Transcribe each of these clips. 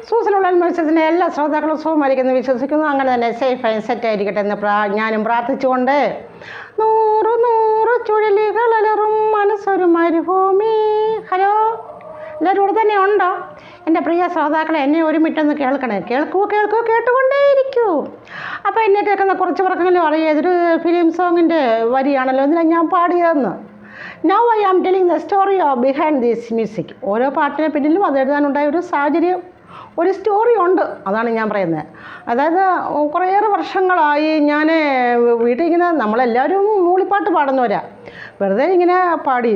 സൂസനുള്ള മത്സരത്തിൻ്റെ എല്ലാ ശ്രോതാക്കളും സുഖമായിരിക്കുന്നു വിശ്വസിക്കുന്നു. അങ്ങനെ തന്നെ സേഫ് ആൻഡ് സെറ്റ് ആയിരിക്കട്ടെ എന്ന് ഞാനും പ്രാർത്ഥിച്ചുകൊണ്ട് 100 ചുഴലികളലറും മനസ്സൊരു മരുഭൂമി. ഹലോ, എല്ലാവരും ഇവിടെ തന്നെ ഉണ്ടോ? എൻ്റെ പ്രിയ ശ്രോതാക്കളെ, എന്നെ ഒരു മിനിറ്റൊന്ന് കേൾക്കണേ. കേട്ടുകൊണ്ടേയിരിക്കൂ. അപ്പോൾ എന്നെ കേൾക്കുന്ന കുറച്ച് പേർക്കെങ്കിലും അറിയാം, ഇതൊരു ഫിലിം സോങ്ങിൻ്റെ വരിയാണല്ലോ ഇതിനെ ഞാൻ പാടിയതെന്ന്. Now I am telling the story of behind this music. ഓരോ പാട്ടിന് പിന്നിലും അത് എഴുതാനുണ്ടായ ഒരു സാഹചര്യം, ഒരു സ്റ്റോറി ഉണ്ട്. അതാണ് ഞാൻ പറയുന്നത്. അതായത് കുറേയേറെ വർഷങ്ങളായി ഞാൻ വീട്ടിൽ ഇങ്ങനെ, നമ്മളെല്ലാവരും മൂളിപ്പാട്ട് പാടുന്നവരാ, വെറുതെ ഇങ്ങനെ പാടി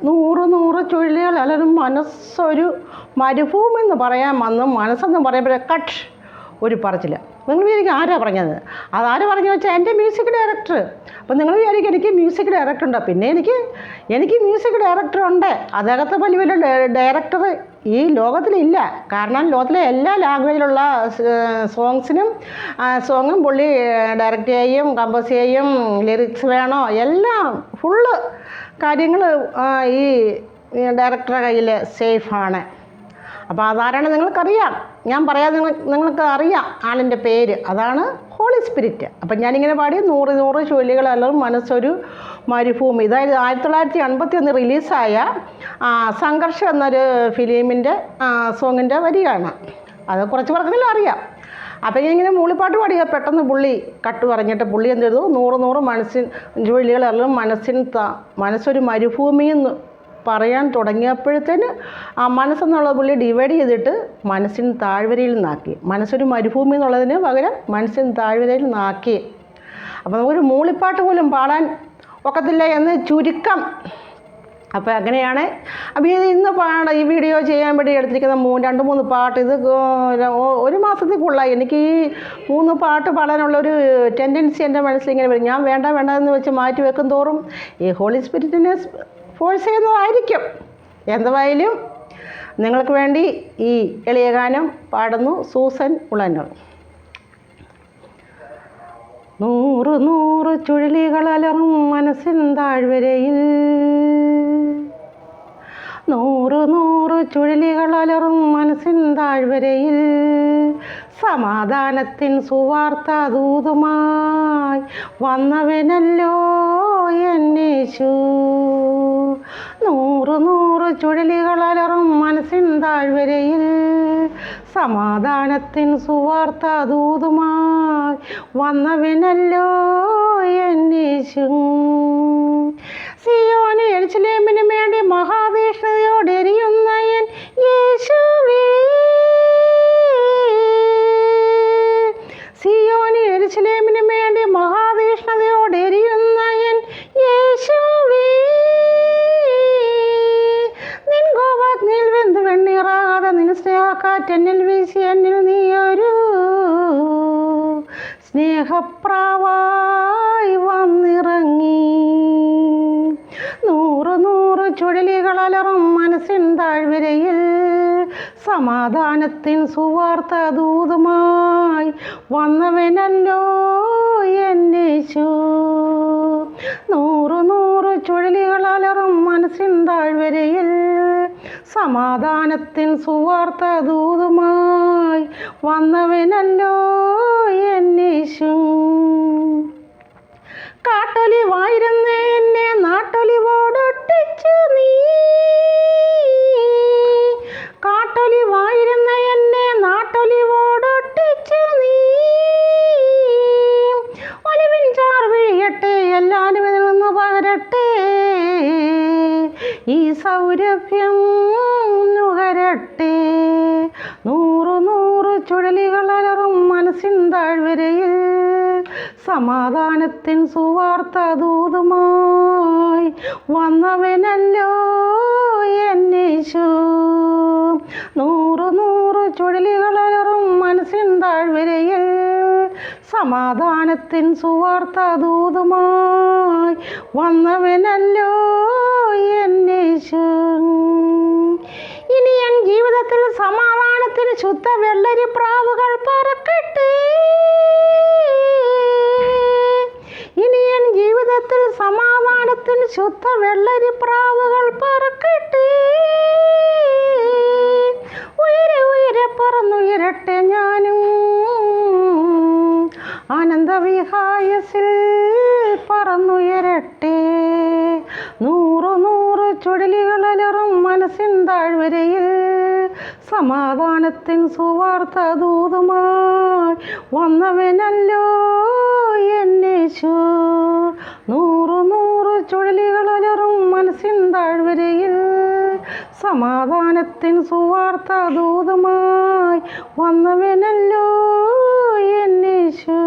100 ചുഴലികൾ അലറും മനസ്സൊരു മരുഭൂമി എന്ന് പറയാൻ വന്ന് മനസ്സെന്ന് പറയുമ്പോഴേ കട്ട് ഒരു പറച്ചില്ല. നിങ്ങൾ വിചാരിക്കും ആരാ പറഞ്ഞത്? അതാര് പറഞ്ഞു വെച്ചാൽ എൻ്റെ മ്യൂസിക് ഡയറക്ടർ. അപ്പം നിങ്ങൾ വിചാരിക്കും എനിക്ക് മ്യൂസിക് ഡയറക്ടർ ഉണ്ടോ? പിന്നെ എനിക്ക് മ്യൂസിക് ഡയറക്ടർ ഉണ്ട്. അദ്ദേഹത്തെ വലിയ ഡയറക്ടർ ഈ ലോകത്തിലില്ല. കാരണം ലോകത്തിലെ എല്ലാ ലാംഗ്വേജിലുള്ള സോങ്ങും പുള്ളി ഡയറക്റ്റ് ചെയ്യും, കമ്പോസ് ചെയ്യും, ലിറിക്സ് വേണോ എല്ലാം ഫുള്ള് കാര്യങ്ങൾ ഈ ഡയറക്ടറുടെ കയ്യിൽ സേഫാണ്. അപ്പോൾ അതാരാണ് നിങ്ങൾക്കറിയാം. ഞാൻ പറയാതെ നിങ്ങൾക്ക് അറിയാം ആളിൻ്റെ പേര്. അതാണ് ഹോളി സ്പിരിറ്റ്. അപ്പം ഞാനിങ്ങനെ പാടി 100 ചുഴലികളെല്ലാം മനസ്സൊരു മരുഭൂമി. ഇതായത് 1951 റിലീസായ സംഘർഷം എന്നൊരു ഫിലിമിൻ്റെ സോങ്ങിൻ്റെ വരിയാണ്. അത് കുറച്ച് പേർക്കെങ്കിലും അറിയാം. അപ്പം ഇങ്ങനെ മൂളിപ്പാട്ട് പാടിയാൽ പെട്ടെന്ന് പുള്ളി കട്ട് പറഞ്ഞിട്ട് പുള്ളി എന്ത് ചെയ്തു, 100 ചുഴലികളെല്ലാം മനസ്സൊരു മരുഭൂമിയെന്ന് പറയാൻ തുടങ്ങിയപ്പോഴത്തേന് ആ മനസ്സെന്നുള്ള പുള്ളി ഡിവൈഡ് ചെയ്തിട്ട് മനസ്സിന് താഴ്വരയിൽ നിന്നാക്കി. മനസ്സൊരു മരുഭൂമി എന്നുള്ളതിന് പകരം മനസ്സിന് താഴ്വരയിൽ നിന്നാക്കി. അപ്പോൾ നമുക്കൊരു മൂളിപ്പാട്ട് പോലും പാടാൻ ഒക്കത്തില്ല എന്ന് ചുരുക്കം. അപ്പോൾ അങ്ങനെയാണ്. അപ്പോൾ ഇന്ന് ഈ വീഡിയോ ചെയ്യാൻ വേണ്ടി എടുത്തിരിക്കുന്ന 2-3 പാട്ട്, ഇത് 1 മാസത്തിൽ കൂടുതലായി. എനിക്ക് ഈ 3 പാട്ട് പാടാനുള്ളൊരു ടെൻഡൻസി എൻ്റെ മനസ്സിലിങ്ങനെ വരും. ഞാൻ വേണ്ട എന്ന് വെച്ച് മാറ്റി വെക്കും തോറും ഈ ഹോളി സ്പിരിറ്റിനെ ഫോഴ്സ് ചെയ്യുന്നതായിരിക്കും. എന്തായാലും നിങ്ങൾക്ക് വേണ്ടി ഈ എളിയ ഗാനം പാടുന്നു സൂസൻ ഉളന്നൂർ. 100 ചുഴലികളലറും മനസ്സിൻ താഴ്വരയിൽ, 100 ചുഴലികളലറും മനസ്സിൻ താഴ്വരയിൽ, സമാധാനത്തിൻ സുവാർത്ത ദൂതുമായി വന്നവനല്ലോ എന്നേശു. 100 ചുഴലികളലറും മനസ്സിൻ താഴ്വരയിൽ, സമാധാനത്തിൻ സുവാർത്ത ദൂതുമായി വന്നവനല്ലോ എന്നേശു. സിയോന് യെരൂശലേമിന് വേണ്ടി മഹാതീഷ്ണതയോടെരിയുന്ന എൻ യേശുവേ, സിയോന് യെരൂശലേമിന് വേണ്ടി മഹാതീഷ്ണതയോടെരിയുന്ന എൻ യേശുവേ, നിൻ കോപാഗ്നിയിൽ വെന്ത് വെണ്ണീറാകാതെ നിൻ സ്നേഹക്കാറ്റെന്നിൽ വീശി എന്നിൽ നീയൊരു സ്നേഹപ്രാവായി വന്നിറങ്ങി. 100 ചുഴലികളലറും മനസ്സിൻ താഴ്വരയിൽ, സമാധാനത്തിൻ സുവാർത്ത ദൂതുമായി വന്നവനല്ലോ എന്നേശു. 100 ചുഴലികളലറും മനസ്സിൻ താഴ്വരയിൽ, സമാധാനത്തിൻ സുവാർത്ത ദൂതുമായി വന്നവനല്ലോ എന്നേശു. കാട്ടൊലിവായിരുന്ന എന്നെ നാട്ടൊലിവോടൊട്ടിച്ചു നീ, കാട്ടൊലിവായിരുന്ന എന്നെ നാട്ടൊലിവോടൊട്ടിച്ചു നീ. ഒലിവിൻ ചാർ വീഴട്ടെ, എല്ലാവരും ഇതിൽ നിന്ന് പകരട്ടെ, ഈ സൗരഭ്യം നുകരട്ടെ. 100 ചുഴലികളലറും മനസ്സിൻ താഴ്വരയിൽ, സമാധാനത്തിൻ സുവാർത്ത ദൂതുമായി വന്നവനല്ലോ എന്നേശു. 100 ചുഴലികളലറും മനസ്സിൻ താഴ്വരയിൽ, സമാധാനത്തിൻ സുവാർത്ത ദൂതുമായി വന്നവനല്ലോ എന്നേശു. ഇനി എൻ ജീവിതത്തിൽ സമാധാനത്തിന് ശുദ്ധ വെള്ളരി പ്രാവുകൾ പറക്കട്ടെ, ഇനി എൻ ജീവിതത്തിൽ സമാധാനത്തിന് ശുദ്ധ വെള്ളരി പ്രാവുകൾ പറക്കട്ടെ. ഉയരെ പറന്ന് പറന്നുയരട്ടെ ഞാനും ആനന്ദവിഹായസിൽ പറന്നുയരട്ടെ. നൂറു നൂറ് ചുഴലികളലറും മനസ്സിൻ താഴ്വരയിൽ സമാധാനത്തിൻ സുവാർത്ത ദൂതുമായി വന്നവനല്ലോ എന്നേശു. നൂറു നൂറ് ചുഴലികളലറും മനസ്സിൻ താഴ്വരയിൽ സമാധാനത്തിൻ സുവാർത്ത ദൂതുമായി വന്നവനല്ലോ എന്നേശു.